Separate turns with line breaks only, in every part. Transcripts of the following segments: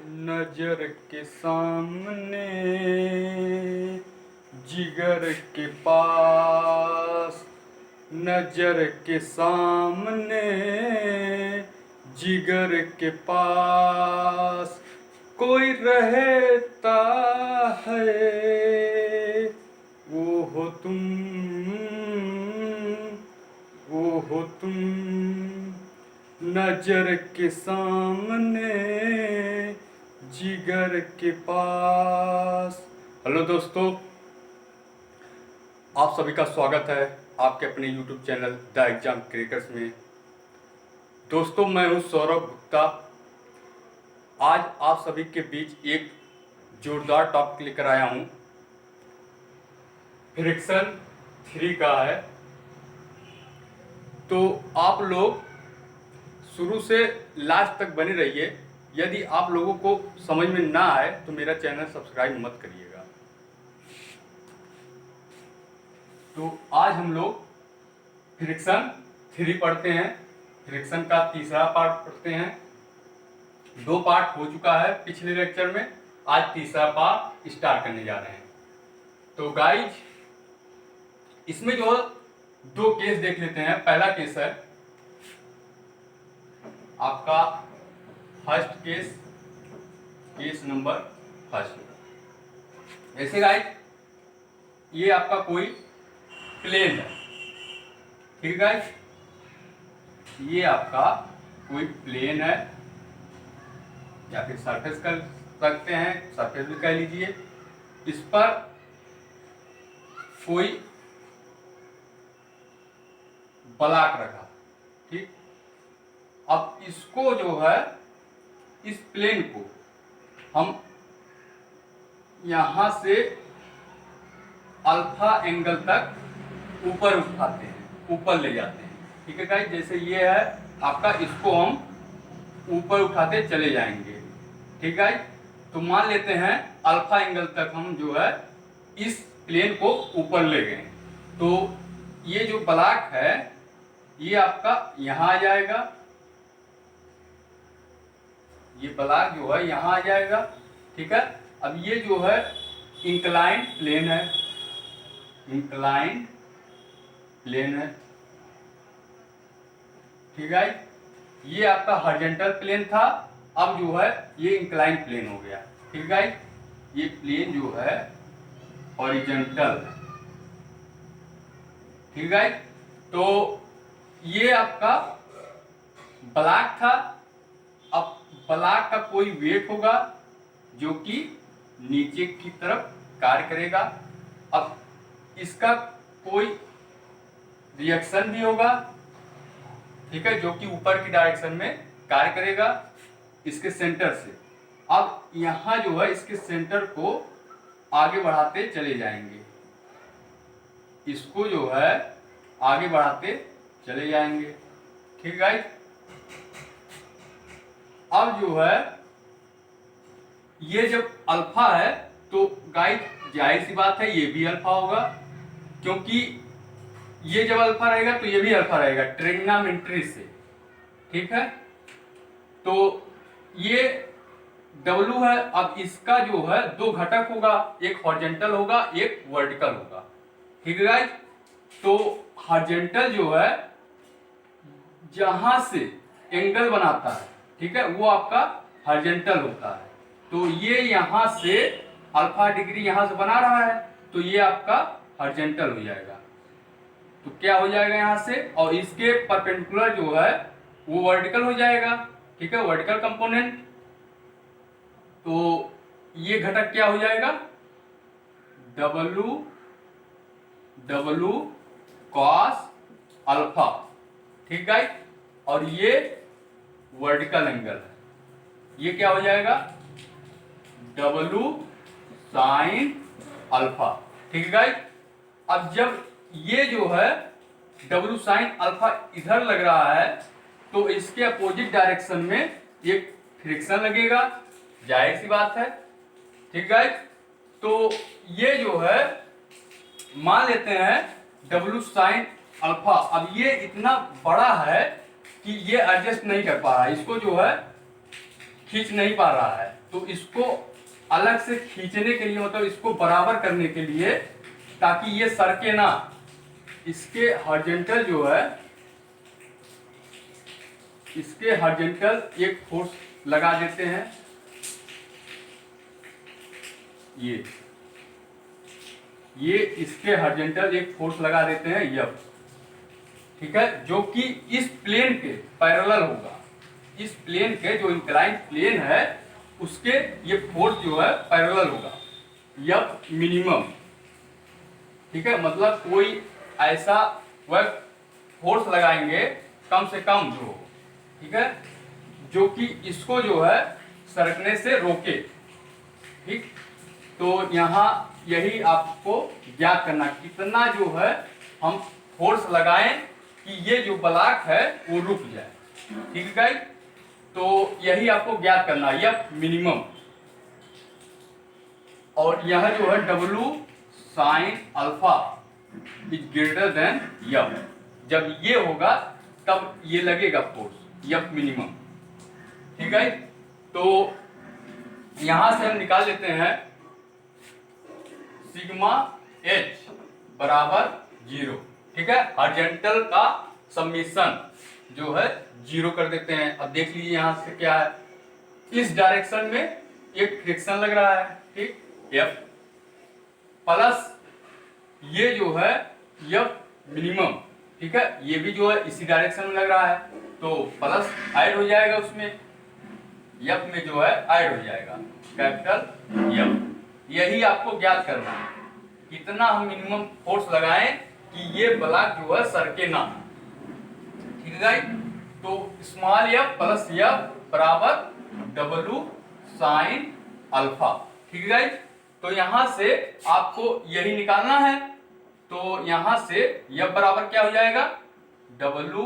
नजर के सामने जिगर के पास, नजर के सामने जिगर के पास कोई रहता है, वो हो तुम, वो हो तुम। नजर के सामने जिगर के पास। हेलो दोस्तों, आप सभी का स्वागत है आपके अपने YouTube channel the exam creators में। दोस्तों, मैं हूं सौरभ गुप्ता। आज आप सभी के बीच एक जोरदार टॉपिक लेकर आया हूं। फ्रिक्शन 3 का है, तो आप लोग शुरू से लास्ट तक बने रहिए। यदि आप लोगों को समझ में ना आए तो मेरा चैनल सब्सक्राइब मत करिएगा। तो आज हम लोग फ्रिक्शन 3 पढ़ते हैं। फ्रिक्शन का तीसरा पार्ट पढ़ते हैं। 2 पार्ट हो चुका है पिछले लेक्चर में, आज तीसरा पार्ट स्टार्ट करने जा रहे हैं। तो गाइज, इसमें जो 2 केस देख लेते हैं। पहला केस है आपका first case, case number first. ऐसे गाइस, ये आपका कोई प्लेन है, ठीक है गाइस, ये आपका कोई प्लेन है या फिर सरफेस कर सकते हैं, सरफेस भी कह लीजिए। इस पर कोई ब्लॉक रखा, ठीक। अब इसको जो है, इस प्लेन को हम यहां से अल्फा एंगल तक ऊपर उठाते हैं, ऊपर ले जाते हैं, ठीक है गाइस। जैसे ये है आपका, इसको हम ऊपर उठाते चले जाएंगे, ठीक है। तो मान लेते हैं अल्फा एंगल तक हम जो है इस प्लेन को ऊपर ले गए। तो ये जो ब्लॉक है ये आपका यहां आ जाएगा, ये ब्लॉक जो है यहां आ जाएगा, ठीक है। अब ये जो है इंक्लाइंड प्लेन है, इंक्लाइंड प्लेन है, ठीक है। ये आपका हॉरिजॉन्टल प्लेन था, अब जो है ये इंक्लाइंड प्लेन हो गया, ठीक है। ये प्लेन जो है हॉरिजॉन्टल है, ठीक है। तो ये आपका ब्लॉक था। अब ब्लॉक का कोई वेट होगा जो कि नीचे की तरफ कार्य करेगा। अब इसका कोई रिएक्शन भी होगा, ठीक है, जो कि ऊपर की डायरेक्शन में कार्य करेगा इसके सेंटर से। अब यहां जो है इसके सेंटर को आगे बढ़ाते चले जाएंगे, इसको जो है आगे बढ़ाते चले जाएंगे, ठीक है। अब जो है ये जब अल्फा है तो गाइस जाहिर सी बात है ये भी अल्फा होगा, क्योंकि ये जब अल्फा रहेगा तो ये भी अल्फा रहेगा ट्रिग्नोमेट्री से, ठीक है। तो ये W है। अब इसका जो है 2 घटक होगा, एक हॉरिजॉन्टल होगा, एक वर्टिकल होगा, ठीक है गाइस। तो हॉरिजॉन्टल जो है जहां से एंगल बनाता है, ठीक है, वो आपका हॉरिजॉन्टल होता है। तो ये यहां से अल्फा डिग्री यहां से बना रहा है, तो ये आपका हॉरिजॉन्टल हो जाएगा। तो क्या हो जाएगा यहां से, और इसके परपेंडिकुलर जो है वो वर्टिकल हो जाएगा, ठीक है, वर्टिकल कंपोनेंट। तो ये घटक क्या हो जाएगा, W कॉस अल्फा, ठीक है। और ये वर्टिकल एंगल है, ये क्या हो जाएगा, W साइन अल्फा, ठीक है गाइस। अब जब ये जो है W साइन अल्फा इधर लग रहा है तो इसके अपोजिट डायरेक्शन में एक फ्रिक्शन लगेगा, जाहिर सी बात है, ठीक गाइस। तो ये जो है मान लेते हैं W साइन अल्फा, अब ये इतना बड़ा है कि ये एडजस्ट नहीं कर पा रहा है, इसको जो है खींच नहीं पा रहा है। तो इसको अलग से खींचने के लिए, मतलब इसको बराबर करने के लिए, ताकि ये सरके ना, इसके हॉरिजॉन्टल जो है, इसके हॉरिजॉन्टल एक फोर्स लगा देते हैं, ये इसके हॉरिजॉन्टल एक फोर्स लगा देते हैं एफ, ठीक है, जो कि इस प्लेन के पैरेलल होगा। इस प्लेन के जो इंक्लाइंड प्लेन है उसके ये फोर्स जो है पैरेलल होगा, एफ मिनिमम, ठीक है। मतलब कोई ऐसा वह फोर्स लगाएंगे कम से कम जो, ठीक है, जो कि इसको जो है सरकने से रोके, ठीक। तो यहाँ यही आपको ज्ञात करना, कितना जो है हम फोर्स लगाएं कि ये जो ब्लॉक है वो रुक जाए, ठीक है गाइस। तो यही आपको ज्ञात करना है, यह मिनिमम। और यह जो है W sin alpha is greater than F, जब ये होगा तब ये लगेगा फोर्स, एफ मिनिमम, ठीक है। तो यहां से हम निकाल लेते हैं सिग्मा H बराबर 0, ठीक है। हॉरिजॉन्टल का समेशन जो है 0 कर देते हैं। अब देख लीजिए यहां से क्या है, इस डायरेक्शन में एक फ्रिक्शन लग रहा है, ठीक, F प्लस ये जो है F मिनिमम, ठीक है, ये भी जो है इसी डायरेक्शन में लग रहा है, तो प्लस ऐड हो जाएगा उसमें, F में जो है ऐड हो जाएगा कैपिटल F। यही आपको ज्ञात करना है, कितना हम मिनिमम फोर्स लगाएं कि ये ब्लॉक जो है सरके ना, ठीक है गाइस। तो स्मॉल f प्लस f बराबर W sin अल्फा, ठीक है गाइस। तो यहां से आपको यही निकालना है, तो यहां से f बराबर क्या हो जाएगा, W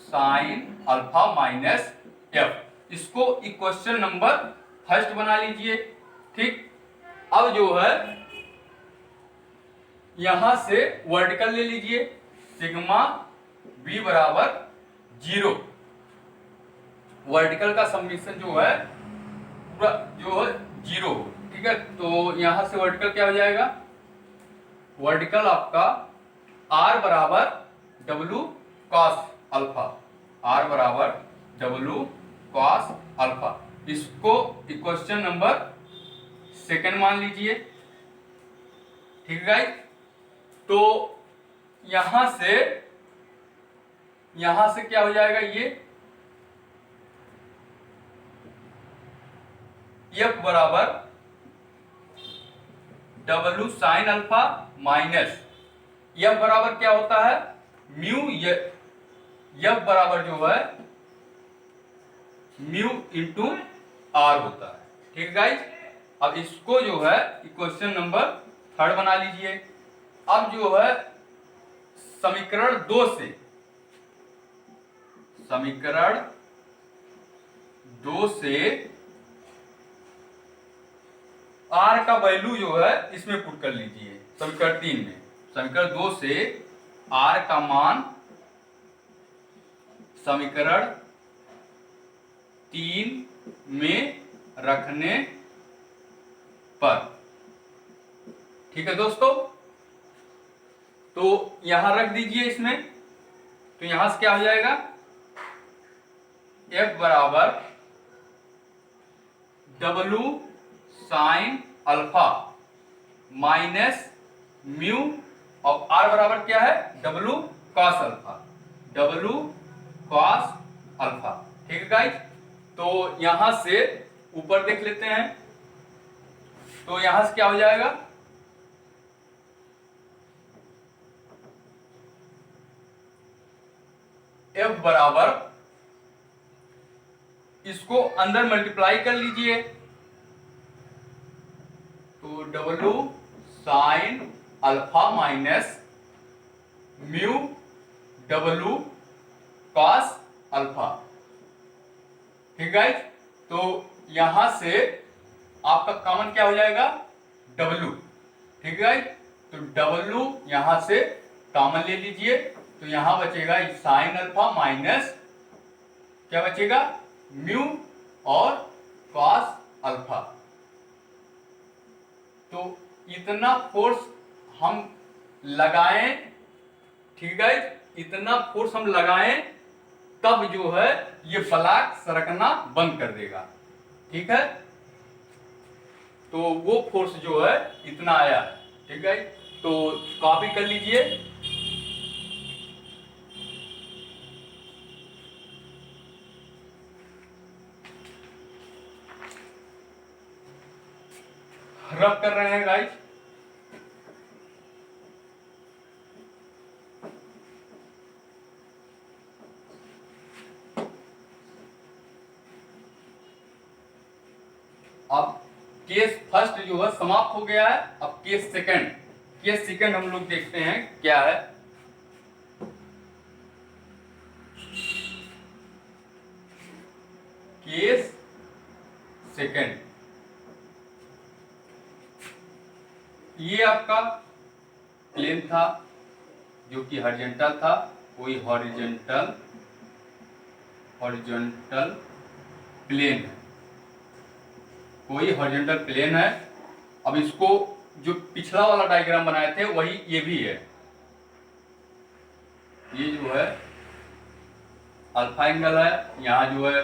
sin alpha minus f। इसको इक्वेशन नंबर फर्स्ट बना लीजिए, ठीक। अब जो है यहां से वर्टिकल ले लीजिए, सिग्मा v बराबर 0, वर्टिकल का समेशन जो है पूरा जो है 0, ठीक है। तो यहां से वर्टिकल क्या हो जाएगा, वर्टिकल आपका r बराबर W cos अल्फा, r बराबर W cos अल्फा। इसको इक्वेशन नंबर सेकंड मान लीजिए, ठीक है गाइस। तो यहां से क्या हो जाएगा, ये F बराबर W sin alpha minus F बराबर क्या होता है, म्यू, F बराबर जो है म्यू इंटू R होता है, ठीक है गाइस। अब इसको जो है इक्वेशन नंबर थर्ड बना लीजिए। अब जो है समीकरण 2 से R का वैल्यू जो है इसमें पुट कर लीजिए, समीकरण 3 में। समीकरण 2 से R का मान समीकरण 3 में रखने पर, ठीक है दोस्तों। तो यहां रख दीजिए इसमें, तो यहां से क्या हो जाएगा, F बराबर W sin alpha minus mu, और R बराबर क्या है, W cos alpha, W cos alpha, ठीक है गाइस। तो यहां से ऊपर देख लेते हैं, तो यहां से क्या हो जाएगा, F बराबर, इसको अंदर मल्टीप्लाई कर लीजिए, तो W sin alpha minus mu W cos alpha, ठीक है। तो यहां से आपका कॉमन क्या हो जाएगा, W, ठीक है। तो W यहां से कॉमन ले लीजिए, तो यहां बचेगा साइन अल्फा माइनस क्या बचेगा, म्यू और कॉस अल्फा। इतना फोर्स हम लगाएं, ठीक है, इतना फोर्स हम लगाएं तब जो है ये ब्लॉक सरकना बंद कर देगा, ठीक है। तो वो फोर्स जो है इतना आया है, ठीक है। तो कॉपी कर लीजिए। रब कर रहे हैं गाइस। अब केस फर्स्ट जो है समाप्त हो गया है। अब केस सेकंड हम लोग देखते हैं क्या है। केस सेकंड, ये आपका प्लेन था जो कि हॉरिजॉन्टल था, कोई हॉरिजॉन्टल प्लेन है, कोई हॉरिजॉन्टल प्लेन है। अब इसको जो पिछला वाला डायग्राम बनाए थे वही ये भी है। ये जो है अल्फा एंगल है, यहाँ जो है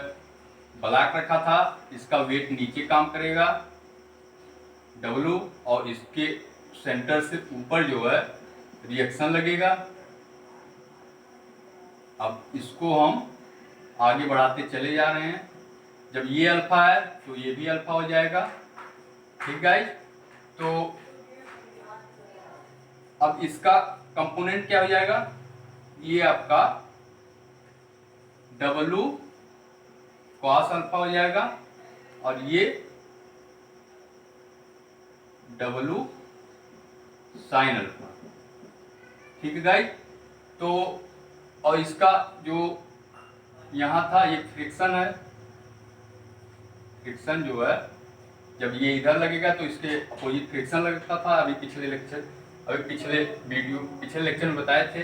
ब्लॉक रखा था, इसका वेट नीचे काम करेगा W, और इसके सेंटर से ऊपर जो है रिएक्शन लगेगा। अब इसको हम आगे बढ़ाते चले जा रहे हैं। जब ये अल्फा है तो ये भी अल्फा हो जाएगा, ठीक गाइस। तो अब इसका कंपोनेंट क्या हो जाएगा, ये आपका W cos अल्फा हो जाएगा और ये W sin अल्फा, ठीक है गाइस। तो और इसका जो यहाँ था ये फ्रिक्शन है, फ्रिक्शन जो है जब ये इधर लगेगा तो इसके अपोजिट फ्रिक्शन लगता था। अभी पिछले लेक्चर में बताए थे,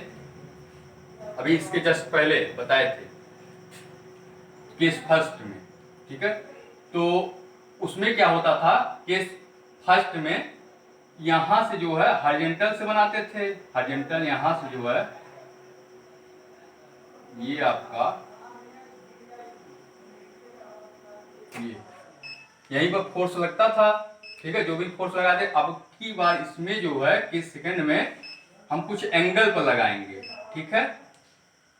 अभी इसके जस्ट पहले बताए थे केस फर्स्ट में, ठीक है। तो उसमें क्या होता था, केस फर्स्ट में यहां से जो है हॉरिजॉन्टल से बनाते थे, हॉरिजॉन्टल यहां से जो है ये आपका ये यहीं पर फोर्स लगता था, ठीक है, जो भी फोर्स लगाते। अब की बार इसमें जो है केस सेकंड में हम कुछ एंगल पर लगाएंगे, ठीक है।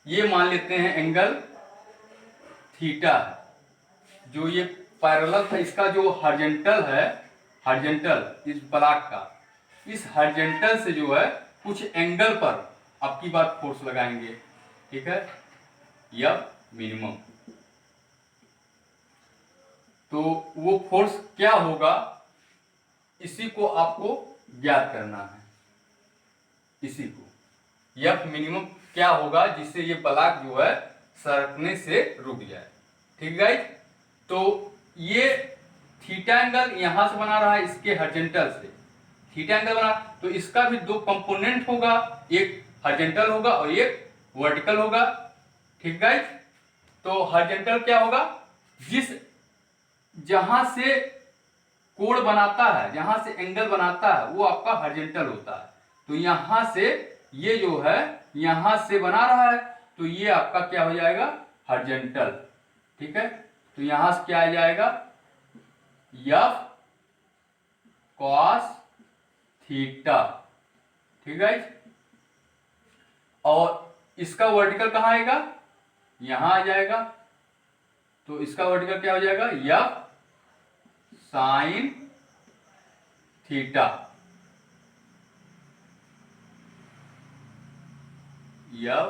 ये मान लेते हैं एंगल थीटा है, जो ये पैरेलल था, इसका जो हॉरिजॉन्टल है, हॉरिजॉन्टल इस ब्लॉक का, इस हॉरिजॉन्टल से जो है कुछ एंगल पर अब की बार फोर्स लगाएंगे, ठीक है, यह मिनिमम। तो वो फोर्स क्या होगा इसी को आपको ज्ञात करना है, इसी को यह मिनिमम क्या होगा जिससे ये ब्लॉक जो है सरकने से रुक जाए, ठीक है। तो ये थीटा एंगल यहां से बना रहा है, इसके हॉरिजॉन्टल से थीटा एंगल बना, तो इसका भी दो कंपोनेंट होगा, एक हॉरिजॉन्टल होगा और एक वर्टिकल होगा, ठीक है। तो हॉरिजॉन्टल क्या होगा, जिस जहां से कोण बनाता है, जहां से एंगल बनाता है वो आपका हॉरिजॉन्टल होता है। तो यहां से ये जो है यहां से बना रहा है तो ये आपका क्या हो जाएगा, हॉरिजॉन्टल, ठीक है। तो यहां से क्या आ जाएगा, F cos थीटा, ठीक है। और इसका वर्टिकल कहां आएगा, यहां आ जाएगा। तो इसका वर्टिकल क्या हो जाएगा, F sin theta, F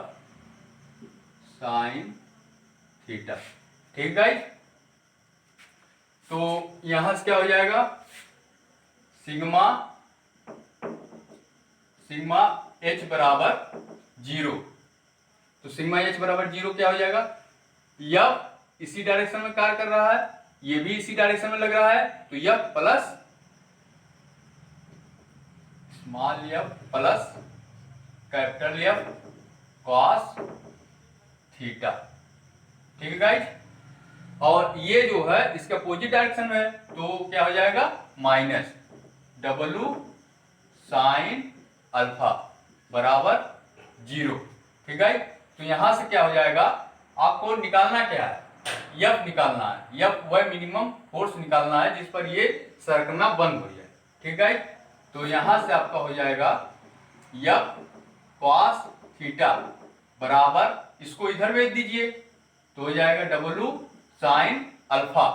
sin theta, ठीक है। तो यहां से क्या हो जाएगा, सिग्मा H बराबर 0। तो सिग्मा H बराबर 0 क्या हो जाएगा, F इसी डायरेक्शन में कार्य कर रहा है, ये भी इसी डायरेक्शन में लग रहा है, तो F plus small f plus capital F cos theta, ठीक है गाइस। और ये जो है इसके अपोजिट डायरेक्शन में है तो क्या हो जाएगा, माइनस W साइन अल्फा बराबर 0। ठीक है, तो यहां से क्या हो जाएगा, आपको निकालना क्या है, एफ निकालना है। एफ वह मिनिमम फोर्स निकालना है जिस पर ये सरकना बंद हो जाए। ठीक है, तो यहां से आपका हो जाएगा एफ कॉस थीटा बराबर, इसको इधर भेज दीजिए तो हो जाएगा डब्ल्यू साइन अल्फा,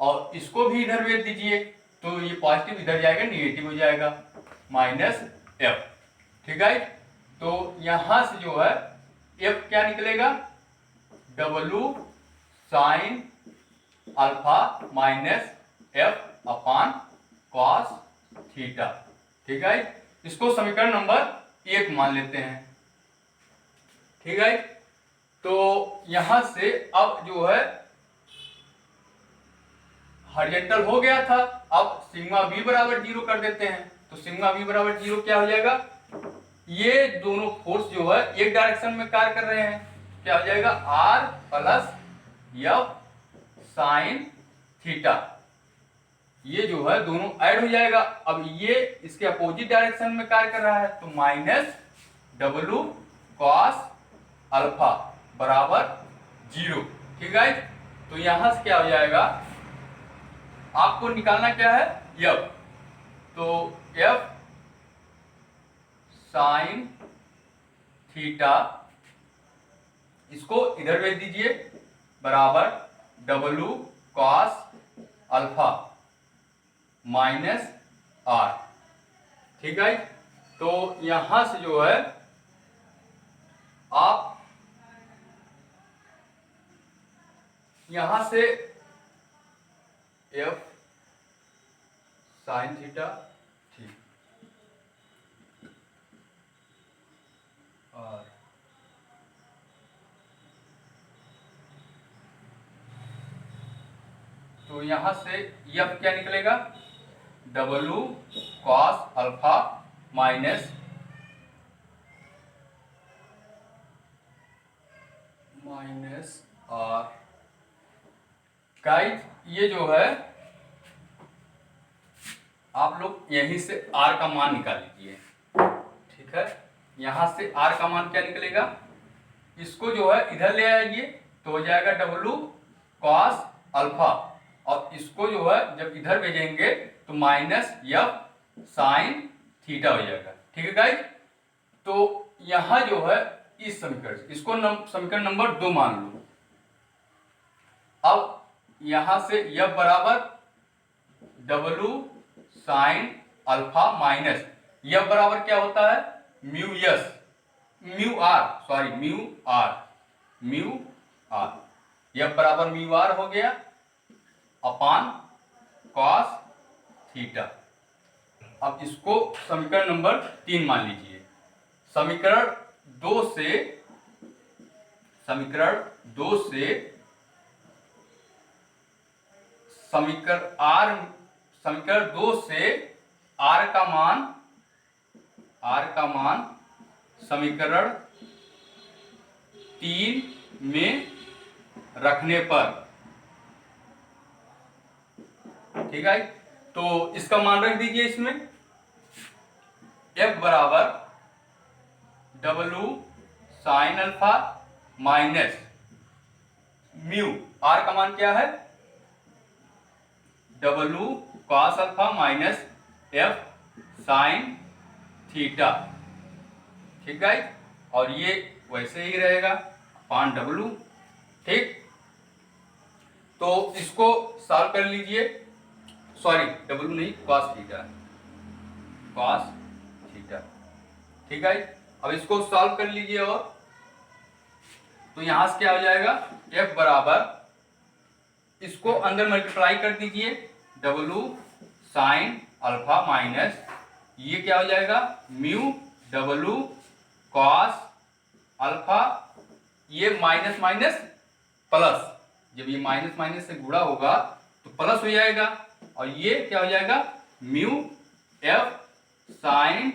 और इसको भी इधर भेज दीजिए तो ये पॉजिटिव इधर जाएगा, निगेटिव हो जाएगा, माइनस एफ। ठीक है, तो यहां से जो है एफ क्या निकलेगा, W sine alpha minus F अपान कॉस थीटा। ठीक है, इसको समीकरण नंबर 1 मान लेते हैं। ठीक है, तो यहां से अब जो है हॉरिजॉन्टल हो गया था, अब सिग्मा बी बराबर 0 कर देते हैं। तो सिग्मा बी बराबर 0 क्या हो जाएगा, ये दोनों फोर्स जो है एक डायरेक्शन में कार्य कर रहे हैं, क्या हो जाएगा R plus F sine theta, ये जो है दोनों ऐड हो जाएगा। अब ये इसके अपोजिट डायरेक्शन में कार्य कर रहा है तो माइनस डब्ल्यू कॉस अल्फा बराबर 0। ठीक है, तो यहां से क्या हो जाएगा, आपको निकालना क्या है एफ, तो एफ साइन थीटा, इसको इधर भेज दीजिए बराबर W cos alpha minus R. ठीक है, तो यहां से जो है आप यहां से एफ साइन थीटा, ठीक, और तो यहां से एफ क्या निकलेगा, W cos alpha minus R. Guys ये जो है आप लोग यहीं से आर का मान निकाल लीजिए। ठीक है, यहां से आर का मान क्या निकलेगा, इसको जो है इधर ले आइए तो हो जाएगा डब्ल्यू कॉस अल्फा, और इसको जो है जब इधर भेजेंगे तो माइनस एफ साइन थीटा हो जाएगा। ठीक है गाइस, तो यहां जो है इस समीकरण, इसको समीकरण नंबर 2 मान लो। अब यहां से एफ बराबर W sine alpha minus F बराबर क्या होता है, mu S, mu R, sorry mu R, mu R, F बराबर म्यू आर हो गया अपान कॉस थीटा। अब इसको समीकरण नंबर 3 मान लीजिए। समीकरण 2 से समीकरण 2 से समीकरण 2 से आर का मान समीकरण 3 में रखने पर, ठीक है, तो इसका मान रख दीजिए इसमें, एफ बराबर W sine alpha minus mu, R का मान क्या है, W cos alpha minus F sine theta. ठीक है, और ये वैसे ही रहेगा अपान डब्ल्यू। ठीक, तो इसको सॉल्व कर लीजिए, सॉरी डब्ल्यू नहीं, कॉस थीटा, कॉस थीटा। ठीक है, अब इसको सॉल्व कर लीजिए, और तो यहां से क्या हो जाएगा, एफ बराबर, इसको अंदर मल्टीप्लाई कर दीजिए, डब्ल्यू साइन अल्फा माइनस ये क्या हो जाएगा, म्यू डब्ल्यू कॉस अल्फा, ये माइनस माइनस प्लस, जब ये माइनस माइनस से गुणा होगा तो प्लस हो जाएगा, और ये क्या हो जाएगा, म्यू एफ साइन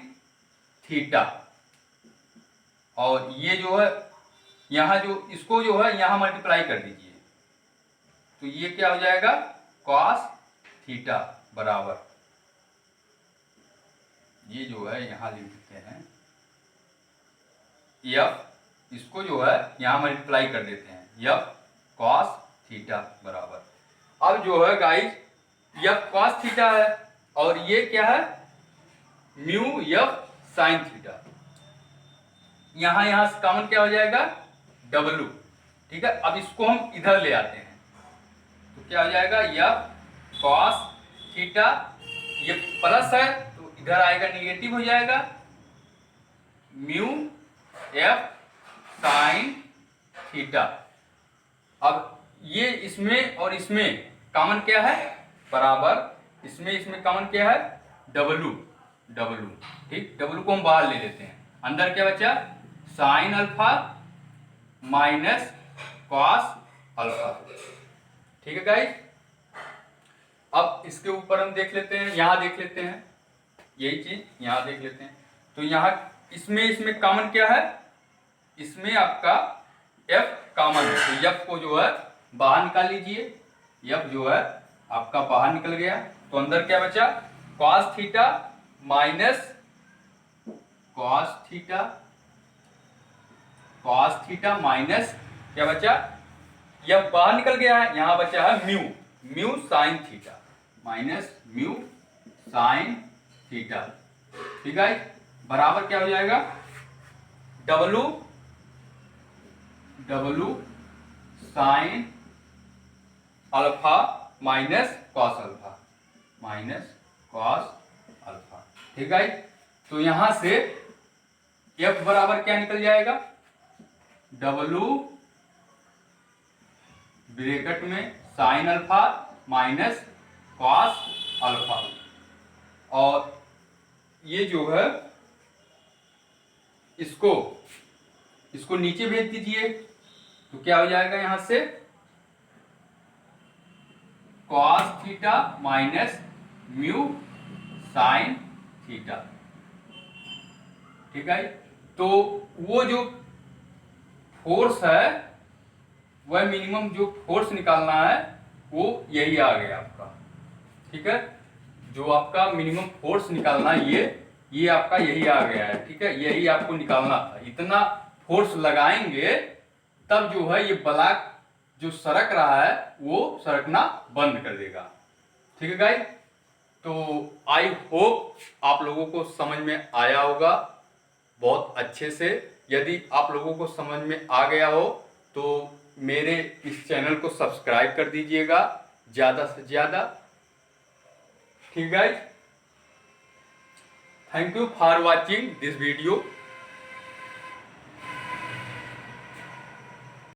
थीटा, और ये जो है यहां जो इसको जो है यहां मल्टीप्लाई कर दीजिए तो ये क्या हो जाएगा, कॉस थीटा बराबर, ये जो है यहाँ लिख देते हैं एफ, इसको जो है यहाँ मल्टीप्लाई कर देते हैं एफ कॉस थीटा बराबर, अब जो है गाइस एफ कॉस थीटा है और ये क्या है म्यू एफ साइन थीटा, यहाँ से कॉमन क्या हो जाएगा डब्लू, ठीक है। अब इसको हम इधर ले आते हैं तो क्या हो जाएगा एफ कॉस थीटा, ये प्लस है तो इधर आएगा निगेटिव हो जाएगा म्यू एफ साइन थीटा। अब ये इसमें और इसमें कॉमन क्या है बराबर, इसमें कॉमन क्या है डब्लू, ठीक, डब्लू को हम बाहर ले लेते हैं, अंदर क्या बचा sign alpha minus cos alpha, ठीक है गाइस। अब इसके ऊपर हम देख लेते हैं, यहाँ देख लेते हैं यही चीज यहाँ देख लेते हैं, तो यहाँ इसमें कॉमन क्या है, इसमें आपका f कॉमन है तो f को जो है बाहर निकाल लीजिए, f जो है आपका बाहर निकल गया तो अंदर क्या बचा cos theta minus cos theta minus क्या बचा, f बाहर निकल गया है, यहाँ बचा है mu sine theta minus mu sign theta, ठीक है, बराबर क्या हो जाएगा W sign alpha minus cos alpha, ठीक है। तो यहां से f बराबर क्या निकल जाएगा डब्लू ब्रैकेट में sign alpha minus cos alpha, और ये जो है इसको नीचे भेज दीजिए तो क्या हो जाएगा यहां से cos theta minus mu sign theta, ठीक है। तो वो जो फोर्स है वह मिनिमम जो फोर्स निकालना है वो यही आ गया आपका, ठीक है, जो आपका मिनिमम फोर्स निकालना है ये आपका यही आ गया है, ठीक है, यही आपको निकालना था, इतना फोर्स लगाएंगे तब जो है ये ब्लॉक जो सरक रहा है वो सरकना बंद कर देगा, ठीक है गाइस। तो आई होप आप लोगों को समझ में आया होगा बहुत अच्छे से, यदि आप लोगों को समझ में आ गया हो तो मेरे इस चैनल को सब्सक्राइब कर दीजिएगा ज़्यादा से ज़्यादा, ठीक guys. Thank you for watching this video.